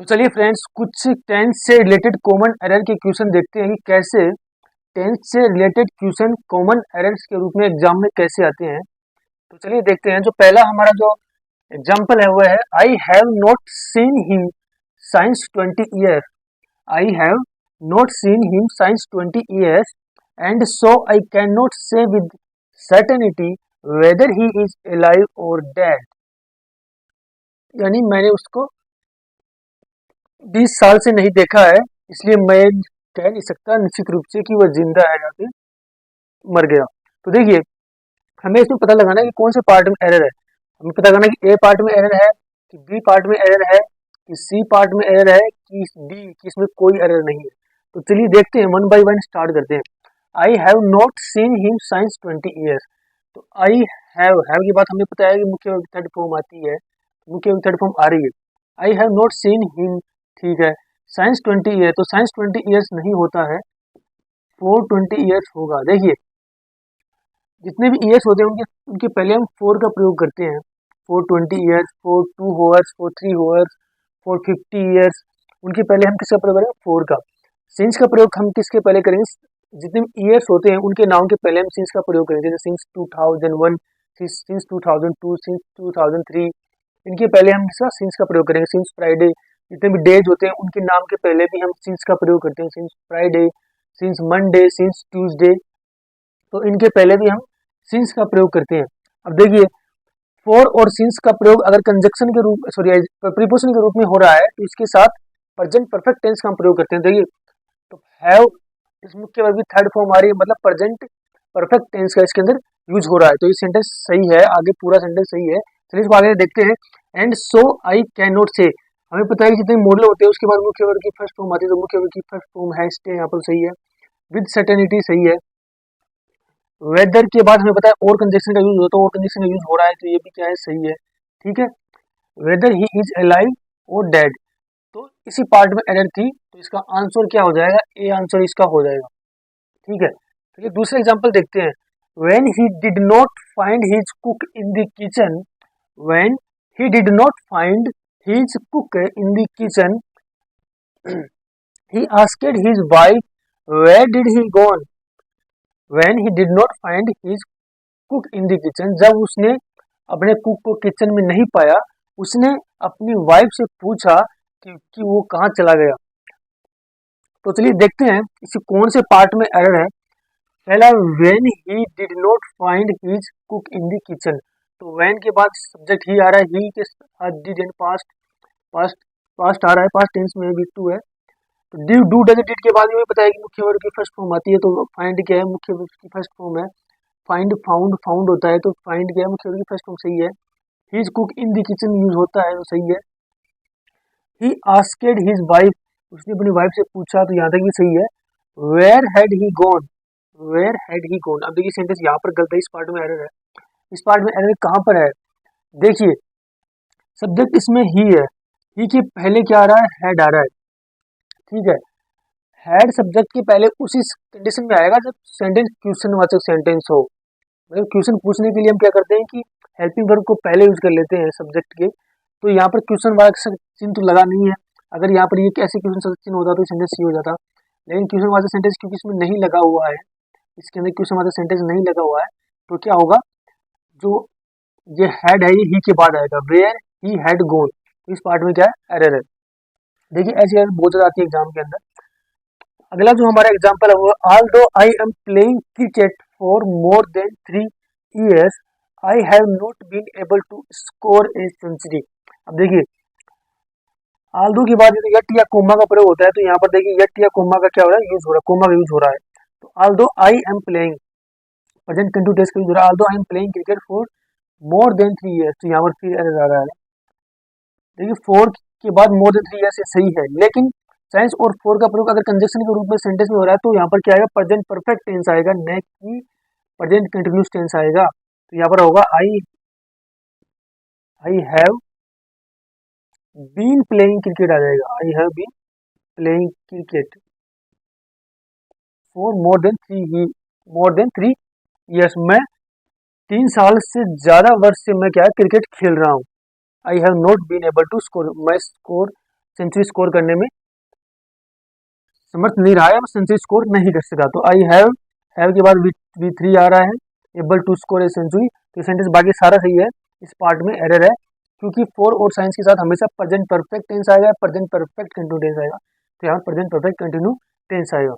तो चलिए फ्रेंड्स, कुछ टेंस से रिलेटेड कॉमन एरर के क्वेश्चन देखते हैं कि कैसे टेंस से रिलेटेड क्वेश्चन कॉमन एरर्स के रूप में एग्जाम में कैसे आते हैं। तो चलिए देखते हैं। जो पहला हमारा जो एग्जाम्पल है वो है, I have not seen him since 20 year. I have not seen him since 20 years and so I can not say with certainty whether he is alive और डेड। यानी मैंने उसको 20 साल से नहीं देखा है, इसलिए मैं कह नहीं सकता निश्चित रूप से कि वह जिंदा है या फिर मर गया। तो देखिए, हमें इसमें पता लगाना है कि कौन से पार्ट में एरर है। हमें पता लगाना है कि ए पार्ट में एरर है, कि बी पार्ट में एरर है, कि सी पार्ट में एरर है, कि डी कि इसमें कोई एरर नहीं है। तो चलिए देखते हैं, वन बाय वन स्टार्ट करते हैं। आई have not seen him since 20 years. तो आई हैव की बात हमें पता है कि मुख्य वर्ब थर्ड फॉर्म आती है, मुख्य वर्ब थर्ड फॉर्म आ रही है। I have not seen him, ठीक है। साइंस 20 ईयर, तो साइंस 20 ईयर्स नहीं होता है, 420 ईयर्स होगा। देखिए, जितने भी ईयर्स होते हैं उनके उनके पहले हम 4 का प्रयोग करते हैं। 420 ईयर्स, 42 होवर्स, 43 होवर्स, 450 ईयर्स, उनके पहले हम किसका प्रयोग करेंगे? 4 का। सिंस का प्रयोग हम किसके पहले करेंगे? जितने भी ईयर्स होते हैं उनके नाम के पहले हम सिंस का प्रयोग करेंगे, जैसे सिंस 2001, सिंस 2002, सिंस 2003। इनके पहले हम किसका? सिंस का प्रयोग करेंगे। सिंस फ्राइडे, जितने भी डेज होते हैं उनके नाम के पहले भी हम सिंस का प्रयोग करते हैं। Since Friday, since Monday, since Tuesday, तो इनके पहले भी हम सिंस का प्रयोग करते हैं। अब देखिए, फॉर और सिंस का प्रयोग अगर कंजक्शन के रूप प्रीपोजिशन के रूप में हो रहा है तो इसके साथ प्रेजेंट परफेक्ट टेंस का हम प्रयोग करते हैं। देखिए, तो हैव इस मुख्य वर्ब की थर्ड फॉर्म आ रही है, मतलब प्रेजेंट परफेक्ट टेंस का इसके अंदर यूज हो रहा है, तो ये सेंटेंस सही है, आगे पूरा सेंटेंस सही है। चलिए इसको आगे देखते हैं। And so I can not से, हमें पता है कि जितने मॉडल होते हैं उसके बाद मुख्य वर्ब की फर्स्ट फॉर्म आती है, तो मुख्य वर्ब की फर्स्ट फॉर्म है स्टे, यहाँ पर सही है। विद सर्टेनिटी सही है। वेदर के बाद हमें पता है और कंजक्शन का यूज होता है, और कंजक्शन का यूज हो रहा है, तो ये भी क्या है? सही है, ठीक है। वेदर ही इज अलाइव और डेड, तो इसी पार्ट में एरर थी, तो इसका आंसर क्या हो जाएगा? ए आंसर इसका हो जाएगा, ठीक है। चलिए दूसरा एग्जांपल देखते हैं। When he did not find his cook in the kitchen, when he did not find his cook in the kitchen, he asked his wife where did he gone. When he did not find his cook in the kitchen, जब उसने अपने cook को kitchen में नहीं पाया, उसने अपनी wife से पूछा कि वो कहाँ चला गया। तो चलिए देखते हैं इसे कौन से पार्ट में एरर है। पहला, when he did not find his cook in the kitchen, तो व्हेन के बाद सब्जेक्ट ही आ रहा है, ही के साथ did and past past past आ रहा है, पास्ट टेंस में भी टू है। तो ड्यू डू डज डिड के बाद हमें पता है कि मुख्य वर्ब की फर्स्ट फॉर्म आती है, तो फाइंड क्या है? मुख्य वर्ब की फर्स्ट फॉर्म है। फाइंड फाउंड फाउंड होता है, तो फाइंड क्या है? मुख्य वर्ब की फर्स्ट फॉर्म सही है। His cook in the kitchen use होता है, तो सही है। ही आस्केड हिज वाइफ, उसने अपनी वाइफ से पूछा, तो यहाँ तक भी सही है। Where had he gone, where had he gone. अब देखिए सेंटेंस यहाँ पर गलत है, इस पार्ट में एरर है। इस पार्ट में एरर कहाँ पर है? देखिए, सब्जेक्ट इसमें ही है, ही के पहले क्या आ रहा है? हैड आ रहा है, ठीक है। हैड सब्जेक्ट के पहले उसी कंडीशन में आएगा जब सेंटेंस क्वेश्चनवाचक सेंटेंस हो। मतलब क्वेश्चन पूछने के लिए हम क्या करते हैं कि हेल्पिंग वर्ब को पहले यूज कर लेते हैं सब्जेक्ट के। तो यहाँ पर क्वेश्चन वाचक चिन्ह तो लगा नहीं है। अगर यहाँ पर ये कैसे क्वेश्चन वाचक चिन्ह होता तो सेंटेंस सही हो जाता, लेकिन क्वेश्चन वाचक सेंटेंस क्योंकि इसमें नहीं लगा हुआ है, इसके अंदर क्वेश्चन वाचक सेंटेंस नहीं लगा हुआ है, तो क्या होगा? जो ये हैड है ये ही के बाद आएगा, वेयर ही हैड गॉन। तो इस पार्ट में क्या है? एरर है। देखिए ऐसी एरर बहुत ज्यादा आती है एग्जाम के अंदर। अगला जो हमारा एग्जाम्पल है वो, although I am playing cricket for more than 3 years, I have not been able to score a century. अब देखिए, ऑल्दो के बाद यट या कोमा का प्रयोग होता है, तो यहाँ पर देखिए यट या कोमा का क्या हो रहा है? यूज हो रहा है, कोमा का यूज हो रहा है। तो although I am playing, present continuous का यूज हो रहा है। Although I am playing cricket for more than 3 years, तो यहाँ पर फिर एरर आ रहा है। देखिए, 4 के बाद मोर देन 3 years ये सही है, लेकिन साइंस और 4 का प्रयोग अगर कंजक्शन के रूप में सेंटेंस में हो रहा है तो यहाँ पर क्या आएगा? प्रेजेंट परफेक्ट टेंस आएगा, न कि प्रेजेंट कंटिन्यूअस टेंस आएगा। तो यहाँ पर होगा I have been playing cricket आ जाएगा। I have been playing cricket for more than three years, मैं 3 साल से ज्यादा वर्ष से मैं क्या है? क्रिकेट खेल रहा हूँ। I have not been able to score, मैं स्कोर सेंचुरी स्कोर करने में समर्थ नहीं रहा है, वो सेंचुरी स्कोर नहीं कर सका। तो आई हैव के बाद वी थ्री आ रहा है, able to score a century. तो सेंटेंस बाकी सारा सही है, इस पार्ट में एरर है, क्योंकि फॉर और साइंस के साथ हमेशा प्रेजेंट परफेक्ट टेंस आएगा, प्रेजेंट परफेक्ट कंटिन्यू टेंस आएगा। तो यहाँ प्रेजेंट परफेक्ट कंटिन्यू टेंस आएगा।